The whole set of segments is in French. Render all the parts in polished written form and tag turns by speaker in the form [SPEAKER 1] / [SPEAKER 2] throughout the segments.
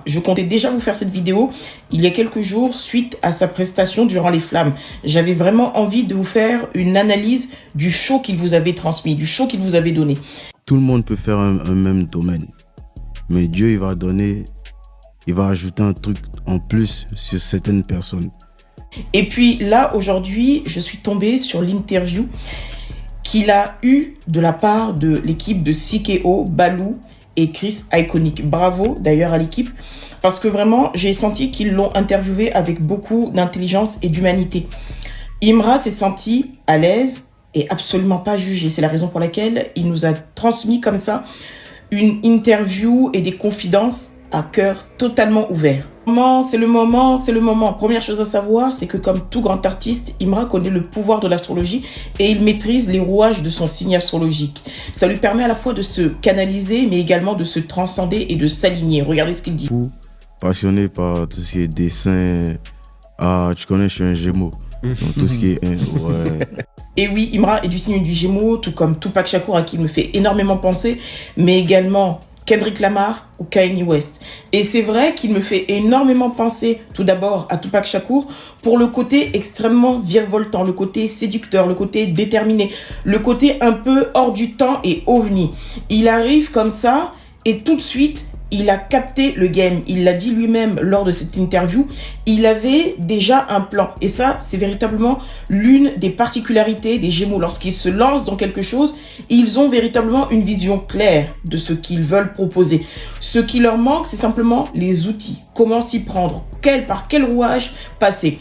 [SPEAKER 1] Je comptais déjà vous faire cette vidéo il y a quelques jours suite à sa prestation durant les Flammes. J'avais vraiment envie de vous faire une analyse du show qu'il vous avait transmis, du show qu'il vous avait donné.
[SPEAKER 2] Tout le monde peut faire un même domaine, mais Dieu, il va ajouter un truc en plus sur certaines personnes.
[SPEAKER 1] Et puis là, aujourd'hui, je suis tombée sur l'interview qu'il a eue de la part de l'équipe de CKO, Balou et Chris Iconic. Bravo d'ailleurs à l'équipe, parce que vraiment, j'ai senti qu'ils l'ont interviewé avec beaucoup d'intelligence et d'humanité. Imra s'est senti à l'aise et absolument pas jugé. C'est la raison pour laquelle il nous a transmis comme ça une interview et des confidences à cœur totalement ouvert. C'est le moment. Première chose à savoir, c'est que comme tout grand artiste, Imra connaît le pouvoir de l'astrologie et il maîtrise les rouages de son signe astrologique. Ça lui permet à la fois de se canaliser, mais également de se transcender et de s'aligner. Regardez ce qu'il dit.
[SPEAKER 2] Passionné par tout ce qui est dessin. Ah, tu connais, je suis un Gémeaux. Donc tout ce qui est... ouais.
[SPEAKER 1] Et oui, Imra est du signe du Gémeaux, tout comme Tupac Shakur, à qui il me fait énormément penser, mais également Kendrick Lamar ou Kanye West. Et c'est vrai qu'il me fait énormément penser tout d'abord à Tupac Shakur pour le côté extrêmement virevoltant, le côté séducteur, le côté déterminé, le côté un peu hors du temps et ovni. Il arrive comme ça et tout de suite, il a capté le game. Il l'a dit lui-même lors de cette interview. Il avait déjà un plan. Et ça, c'est véritablement l'une des particularités des Gémeaux. Lorsqu'ils se lancent dans quelque chose, ils ont véritablement une vision claire de ce qu'ils veulent proposer. Ce qui leur manque, c'est simplement les outils. Comment s'y prendre? Par quel rouage passer?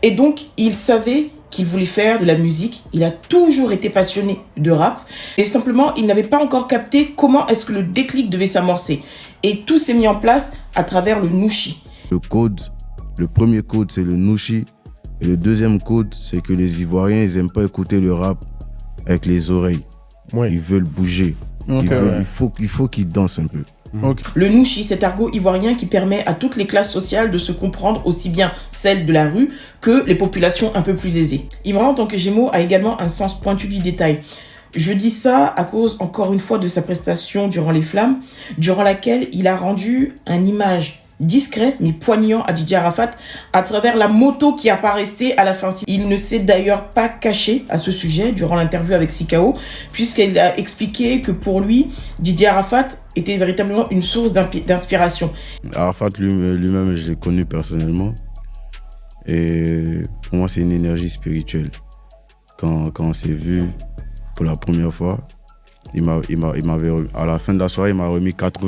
[SPEAKER 1] Et donc, il savait qu'il voulait faire de la musique. Il a toujours été passionné de rap. Et simplement, il n'avait pas encore capté comment est-ce que le déclic devait s'amorcer. Et tout s'est mis en place à travers le Nushi.
[SPEAKER 2] Le premier code, c'est le Nushi. Et le deuxième code, c'est que les Ivoiriens, ils n'aiment pas écouter le rap avec les oreilles. Ouais. Ils veulent bouger. Okay, il faut qu'ils dansent un peu.
[SPEAKER 1] Okay. Le Nushi, cet argot ivoirien qui permet à toutes les classes sociales de se comprendre, aussi bien celles de la rue que les populations un peu plus aisées. Imra, en tant que Gémeaux, a également un sens pointu du détail. Je dis ça à cause, encore une fois, de sa prestation durant les Flammes, durant laquelle il a rendu une image discret mais poignant à Didier Arafat à travers la moto qui apparaissait à la fin. Il ne s'est d'ailleurs pas caché à ce sujet durant l'interview avec CKO, puisqu'il a expliqué que pour lui, Didier Arafat était véritablement une source d'inspiration.
[SPEAKER 2] Arafat lui-même, je l'ai connu personnellement et pour moi c'est une énergie spirituelle. Quand on s'est vu pour la première fois, à la fin de la soirée, il m'a remis 4